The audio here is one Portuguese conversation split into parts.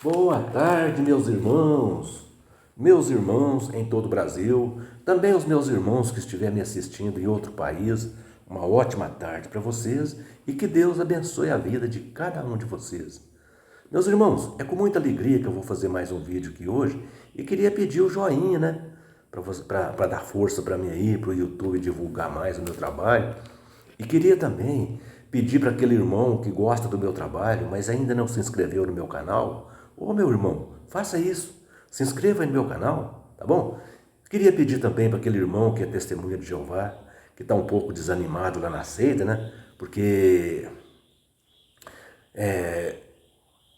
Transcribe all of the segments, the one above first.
Boa tarde, meus irmãos em todo o Brasil, também os meus irmãos que estiverem me assistindo em outro país. Uma ótima tarde para vocês e que Deus abençoe a vida de cada um de vocês. Meus irmãos, é com muita alegria que eu vou fazer mais um vídeo aqui hoje e queria pedir o joinha, né? Para dar força para mim aí, para o YouTube divulgar mais o meu trabalho. E queria também pedir para aquele irmão que gosta do meu trabalho, mas ainda não se inscreveu no meu canal: ô meu irmão, faça isso, se inscreva aí no meu canal, tá bom? Queria pedir também para aquele irmão que é testemunha de Jeová, que está um pouco desanimado lá na seita, né? Porque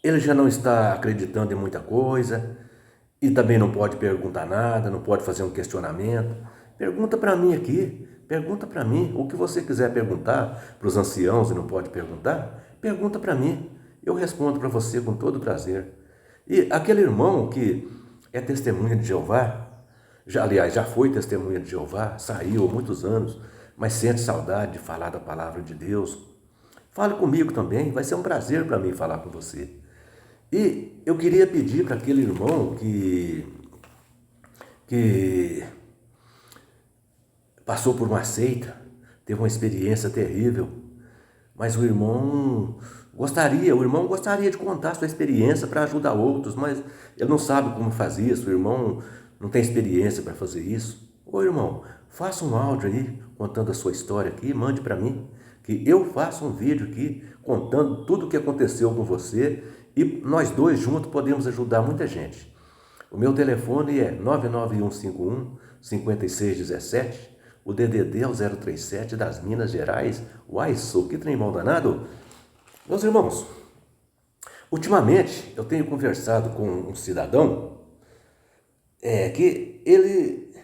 ele já não está acreditando em muita coisa e também não pode perguntar nada, não pode fazer um questionamento. Pergunta para mim aqui, pergunta para mim. O que você quiser perguntar para os anciãos e não pode perguntar, pergunta para mim. Eu respondo para você com todo prazer. E aquele irmão que é testemunha de Jeová, aliás, já foi testemunha de Jeová, saiu há muitos anos, mas sente saudade de falar da palavra de Deus, fale comigo também, vai ser um prazer para mim falar com você. E eu queria pedir para aquele irmão que passou por uma seita, teve uma experiência terrível, mas o irmão gostaria de contar sua experiência para ajudar outros, mas ele não sabe como fazer isso, o irmão não tem experiência para fazer isso. Ô irmão, faça um áudio aí contando a sua história aqui, mande para mim, que eu faço um vídeo aqui contando tudo o que aconteceu com você e nós dois juntos podemos ajudar muita gente. O meu telefone é 99151-5617, o DDD é o 037 das Minas Gerais. Uai, sou que trem mal danado. Meus irmãos, ultimamente eu tenho conversado com um cidadão que ele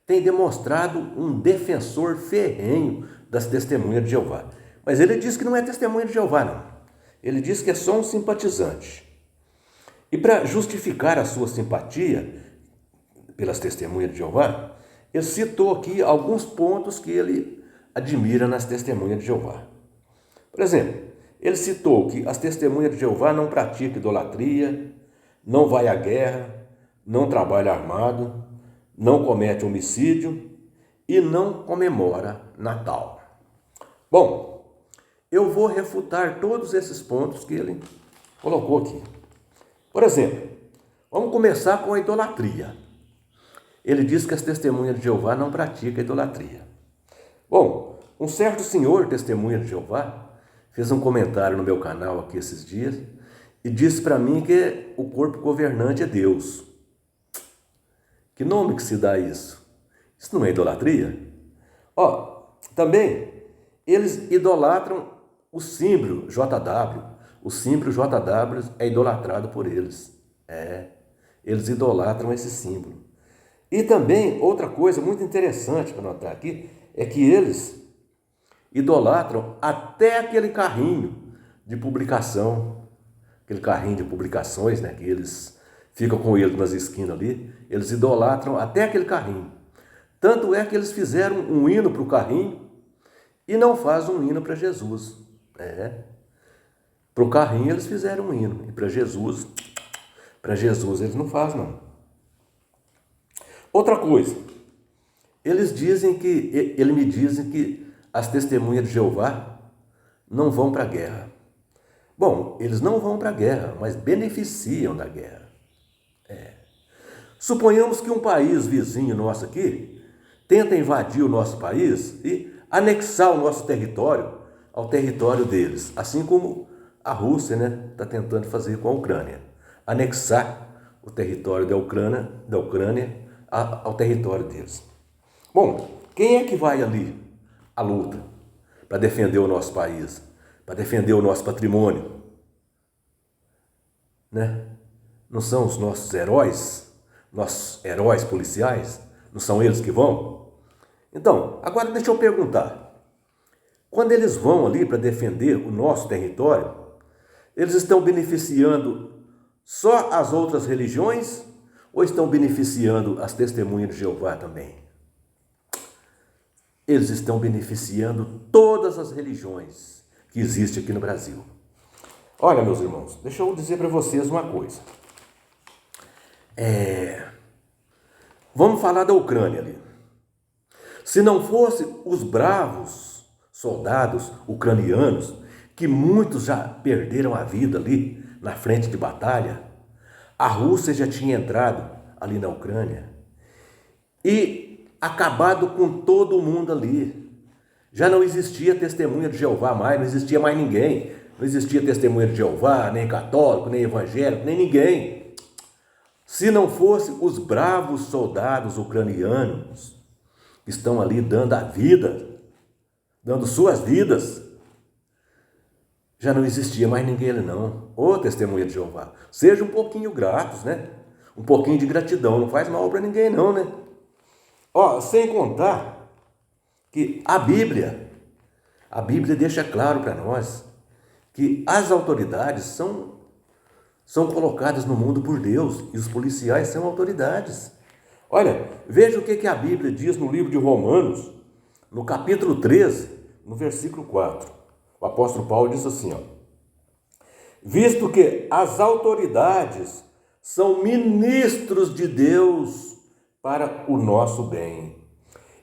tem demonstrado um defensor ferrenho das testemunhas de Jeová. Mas ele diz que não é testemunha de Jeová, não. Ele diz que é só um simpatizante. E para justificar a sua simpatia pelas testemunhas de Jeová, ele citou aqui alguns pontos que ele admira nas testemunhas de Jeová. Por exemplo, ele citou que as testemunhas de Jeová não praticam idolatria, não vai à guerra, não trabalha armado, não comete homicídio e não comemora Natal. Bom, eu vou refutar todos esses pontos que ele colocou aqui. Por exemplo, vamos começar com a idolatria. Ele diz que as testemunhas de Jeová não praticam idolatria. Bom, um certo senhor, testemunha de Jeová, fez um comentário no meu canal aqui esses dias e disse para mim que o corpo governante é Deus. Que nome que se dá isso? Isso não é idolatria? Também eles idolatram o símbolo JW. O símbolo JW é idolatrado por eles. Eles idolatram esse símbolo. E também, outra coisa muito interessante para notar aqui, é que eles idolatram até aquele carrinho de publicação, aquele carrinho de publicações, né, que eles ficam com ele nas esquinas ali, eles idolatram até aquele carrinho. Tanto é que eles fizeram um hino para o carrinho e não fazem um hino para Jesus. Para o carrinho eles fizeram um hino, e para Jesus eles não fazem, não. Outra coisa, eles me dizem que as testemunhas de Jeová não vão para a guerra. Bom, eles não vão para a guerra, mas beneficiam da guerra. Suponhamos que um país vizinho nosso aqui tenta invadir o nosso país e anexar o nosso território ao território deles, assim como a Rússia, né, está tentando fazer com a Ucrânia, anexar o território da Ucrânia ao território deles. Bom, quem é que vai ali à luta para defender o nosso país, para defender o nosso patrimônio? Né? Não são os nossos heróis policiais? Não são eles que vão? Então, agora deixa eu perguntar. Quando eles vão ali para defender o nosso território, eles estão beneficiando só as outras religiões ou estão beneficiando as testemunhas de Jeová também? Eles estão beneficiando todas as religiões que existem aqui no Brasil. Olha, meus irmãos, deixa eu dizer para vocês uma coisa. Vamos falar da Ucrânia ali. Se não fosse os bravos soldados ucranianos, que muitos já perderam a vida ali na frente de batalha, a Rússia já tinha entrado ali na Ucrânia e acabado com todo mundo ali. Já não existia testemunha de Jeová mais, não existia mais ninguém. Não existia testemunha de Jeová, nem católico, nem evangélico, nem ninguém. Se não fosse os bravos soldados ucranianos que estão ali dando a vida, dando suas vidas, já não existia mais ninguém ali não. Ô testemunha de Jeová, seja um pouquinho gratos, né? Um pouquinho de gratidão, não faz mal para ninguém não, né? Ó, sem contar que a Bíblia deixa claro para nós que as autoridades são colocadas no mundo por Deus e os policiais são autoridades. Olha, veja o que a Bíblia diz no livro de Romanos, no capítulo 13, no versículo 4. O apóstolo Paulo diz assim, ó: visto que as autoridades são ministros de Deus para o nosso bem.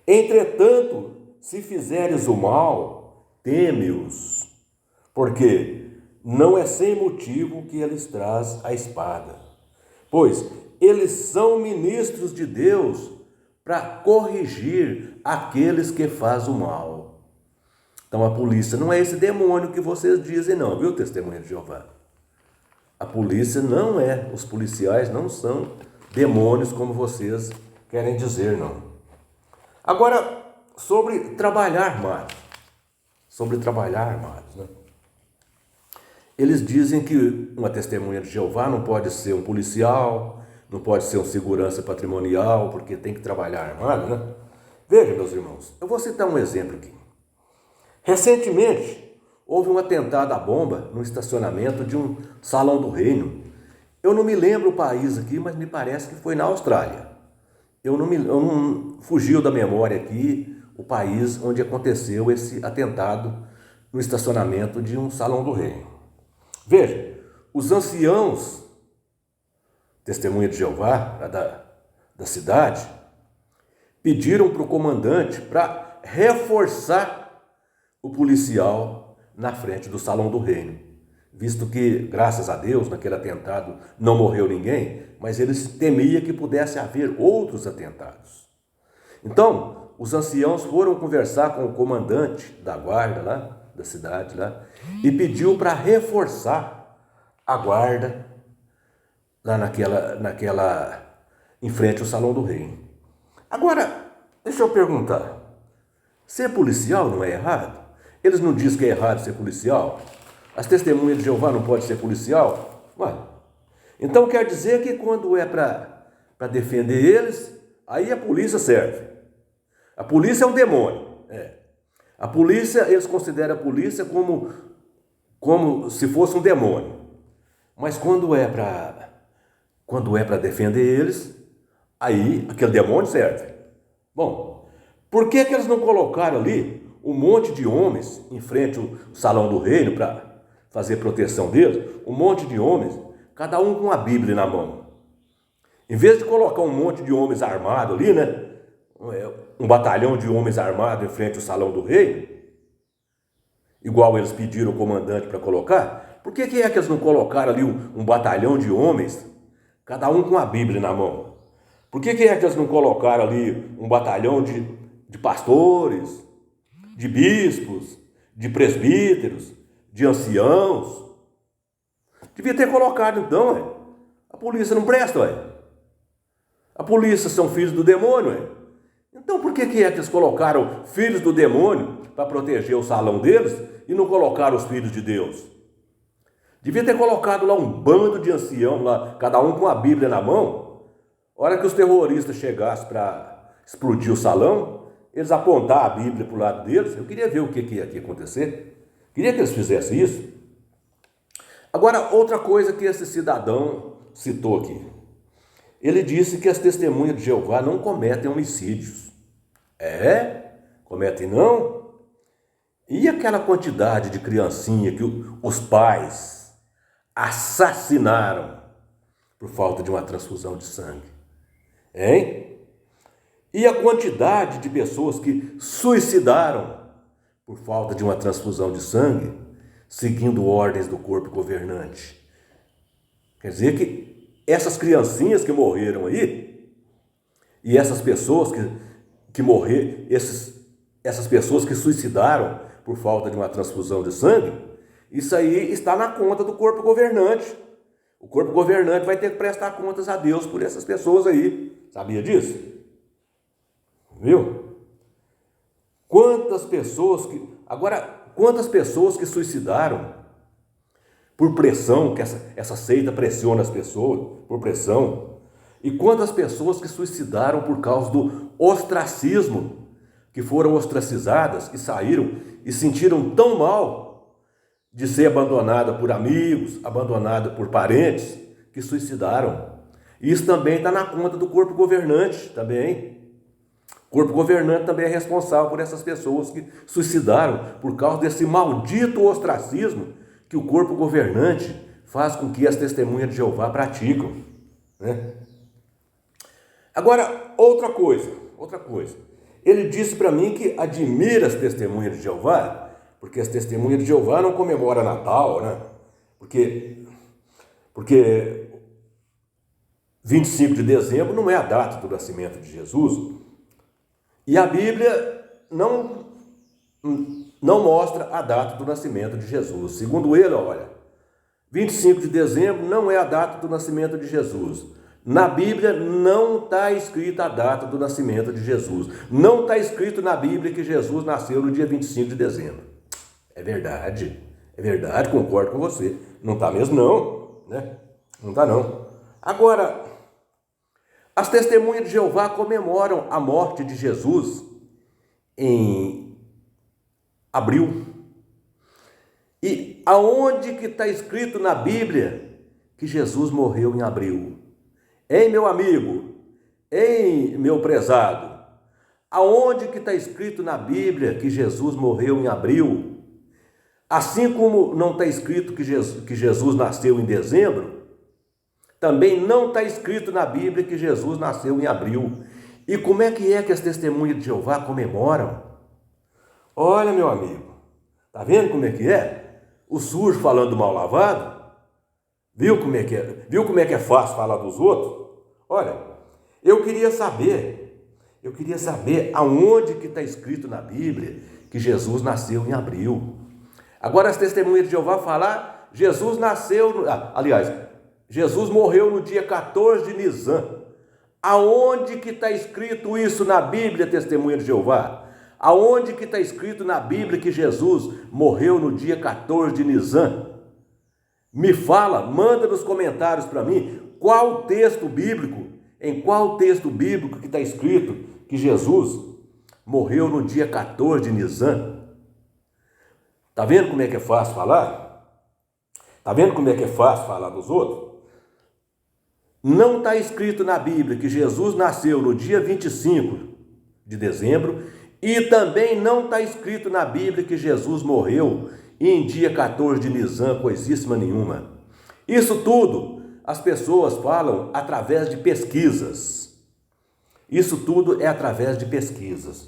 Entretanto, se fizeres o mal, teme-os, porque não é sem motivo que eles traz a espada. Pois eles são ministros de Deus para corrigir aqueles que fazem o mal. Então a polícia não é esse demônio que vocês dizem não, viu, testemunha de Jeová? A polícia não é, os policiais não são demônios como vocês querem dizer, não. Agora, sobre trabalhar armados. Né? Eles dizem que uma testemunha de Jeová não pode ser um policial, não pode ser um segurança patrimonial, porque tem que trabalhar armado, né? Veja, meus irmãos, eu vou citar um exemplo aqui. Recentemente, houve um atentado à bomba no estacionamento de um salão do reino. Eu não me lembro o país aqui, mas me parece que foi na Austrália. Eu não fugiu da memória aqui o país onde aconteceu esse atentado no estacionamento de um salão do reino. Veja, os anciãos, testemunha de Jeová, da cidade, pediram para o comandante para reforçar o policial na frente do salão do reino, visto que, graças a Deus, naquele atentado não morreu ninguém, mas eles temiam que pudesse haver outros atentados. Então, os anciãos foram conversar com o comandante da guarda lá, da cidade lá, e pediu para reforçar a guarda lá em frente ao salão do reino. Agora, deixa eu perguntar, ser policial não é errado? Eles não dizem que é errado ser policial? As testemunhas de Jeová não podem ser policial? Ué, então quer dizer que quando é para defender eles, aí a polícia serve. A polícia é um demônio. A polícia, eles consideram a polícia como se fosse um demônio. Mas quando é para defender eles, aí aquele demônio serve. Bom, por que eles não colocaram ali um monte de homens em frente ao salão do reino para fazer proteção deles? Um monte de homens, cada um com a Bíblia na mão. Em vez de colocar um monte de homens armados ali, né? Um batalhão de homens armados em frente ao salão do reino, igual eles pediram ao comandante para colocar, por que é que eles não colocaram ali um batalhão de homens, cada um com a Bíblia na mão? Por que é que eles não colocaram ali um batalhão de pastores, de bispos, de presbíteros, de anciãos? Devia ter colocado então, A polícia não presta, A polícia são filhos do demônio, Então por que é que eles colocaram filhos do demônio para proteger o salão deles e não colocaram os filhos de Deus? Devia ter colocado lá um bando de ancião lá, cada um com a Bíblia na mão. A hora que os terroristas chegassem para explodir o salão, eles apontar a Bíblia para o lado deles. Eu queria ver o que ia acontecer. Queria que eles fizessem isso. Agora, outra coisa que esse cidadão citou aqui. Ele disse que as testemunhas de Jeová não cometem homicídios. Cometem não? E aquela quantidade de criancinha que os pais assassinaram por falta de uma transfusão de sangue? Hein? E a quantidade de pessoas que suicidaram por falta de uma transfusão de sangue, seguindo ordens do corpo governante? Quer dizer que essas criancinhas que morreram aí, e essas pessoas que morreram, essas pessoas que suicidaram por falta de uma transfusão de sangue, isso aí está na conta do corpo governante. O corpo governante vai ter que prestar contas a Deus por essas pessoas aí. Sabia disso? Viu? Quantas pessoas que suicidaram por pressão, que essa seita pressiona as pessoas, por pressão. E quantas pessoas que suicidaram por causa do ostracismo, que foram ostracizadas e saíram e sentiram tão mal de ser abandonada por amigos, abandonada por parentes, que suicidaram. Isso também está na conta do corpo governante, também. O corpo governante também é responsável por essas pessoas que suicidaram por causa desse maldito ostracismo que o corpo governante faz com que as testemunhas de Jeová praticam, né? Agora, outra coisa. Ele disse para mim que admira as testemunhas de Jeová, porque as testemunhas de Jeová não comemoram Natal, né? Porque 25 de dezembro não é a data do nascimento de Jesus. E a Bíblia não mostra a data do nascimento de Jesus. Segundo ele, olha, 25 de dezembro não é a data do nascimento de Jesus. Na Bíblia não está escrita a data do nascimento de Jesus. Não está escrito na Bíblia que Jesus nasceu no dia 25 de dezembro. É verdade, concordo com você. Não está mesmo não, né? Não está não. Agora, as testemunhas de Jeová comemoram a morte de Jesus em abril. E aonde que está escrito na Bíblia que Jesus morreu em abril? Hein, meu amigo? Hein, meu prezado? Aonde que está escrito na Bíblia que Jesus morreu em abril? Assim como não está escrito que Jesus nasceu em dezembro, também não está escrito na Bíblia que Jesus nasceu em abril. E como é que as testemunhas de Jeová comemoram? Olha, meu amigo, tá vendo como é que é? O sujo falando mal lavado? Viu como é que é? Viu como é que é fácil falar dos outros? Olha, eu queria saber aonde que está escrito na Bíblia que Jesus nasceu em abril. Agora as testemunhas de Jeová falam, Jesus morreu no dia 14 de Nisan. Aonde que está escrito isso na Bíblia, testemunha de Jeová? Aonde que está escrito na Bíblia que Jesus morreu no dia 14 de Nisan? Me fala, manda nos comentários para mim, em qual texto bíblico que está escrito que Jesus morreu no dia 14 de Nisan? Tá vendo como é que é fácil falar? Tá vendo como é que é fácil falar dos outros? Não está escrito na Bíblia que Jesus nasceu no dia 25 de dezembro e também não está escrito na Bíblia que Jesus morreu em dia 14 de Nisan, coisíssima nenhuma. Isso tudo as pessoas falam através de pesquisas. Isso tudo é através de pesquisas.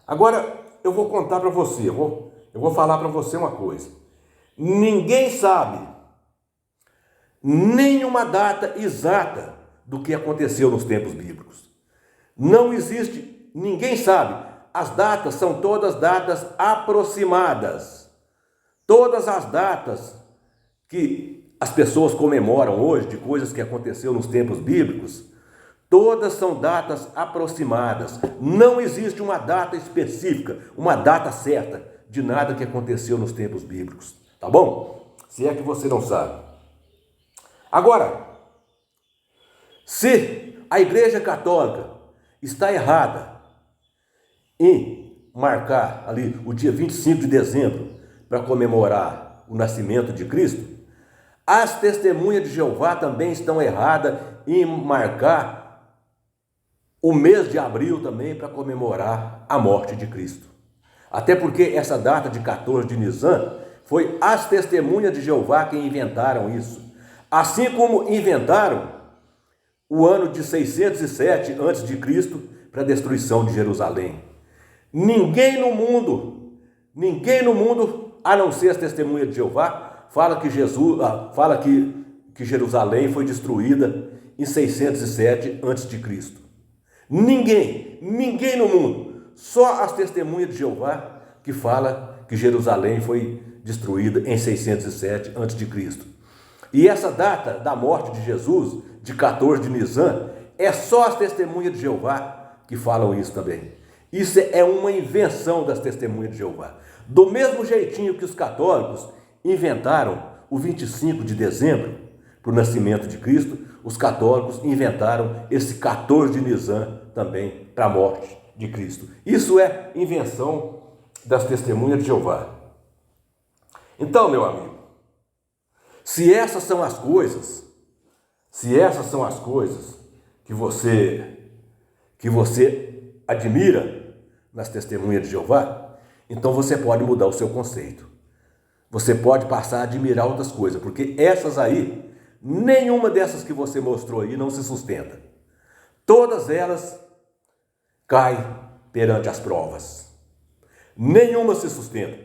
Agora, eu vou contar para você, eu vou falar para você uma coisa. Ninguém sabe nenhuma data exata do que aconteceu nos tempos bíblicos. Não existe, ninguém sabe. As datas são todas datas aproximadas. Todas as datas que as pessoas comemoram hoje, de coisas que aconteceram nos tempos bíblicos, todas são datas aproximadas. Não existe uma data específica, uma data certa de nada que aconteceu nos tempos bíblicos. Tá bom? Se é que você não sabe. Agora, se a Igreja Católica está errada em marcar ali o dia 25 de dezembro para comemorar o nascimento de Cristo, as testemunhas de Jeová também estão erradas em marcar o mês de abril também para comemorar a morte de Cristo. Até porque essa data de 14 de Nisan foi as testemunhas de Jeová quem inventaram isso. Assim como inventaram o ano de 607 a.C. para a destruição de Jerusalém. Ninguém no mundo, a não ser as testemunhas de Jeová, fala que Jerusalém foi destruída em 607 a.C. Ninguém no mundo. Só as testemunhas de Jeová que fala que Jerusalém foi destruída em 607 a.C. E essa data da morte de Jesus, de 14 de Nisan, é só as testemunhas de Jeová que falam isso também. Isso é uma invenção das testemunhas de Jeová. Do mesmo jeitinho que os católicos inventaram o 25 de dezembro para o nascimento de Cristo, os católicos inventaram esse 14 de Nisan também para a morte de Cristo. Isso é invenção das testemunhas de Jeová. Então, meu amigo, se essas são as coisas que você admira nas testemunhas de Jeová, então você pode mudar o seu conceito. Você pode passar a admirar outras coisas, porque essas aí, nenhuma dessas que você mostrou aí não se sustenta. Todas elas caem perante as provas. Nenhuma se sustenta.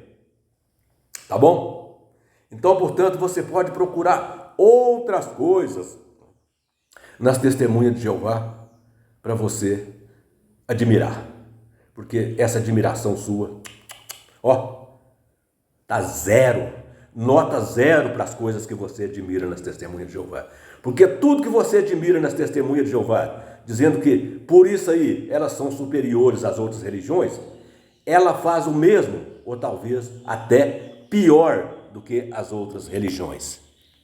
Tá bom? Então, portanto, você pode procurar outras coisas nas testemunhas de Jeová para você admirar. Porque essa admiração sua, tá zero, nota zero para as coisas que você admira nas testemunhas de Jeová. Porque tudo que você admira nas testemunhas de Jeová, dizendo que por isso aí elas são superiores às outras religiões, ela faz o mesmo, ou talvez até pior do que as outras religiões.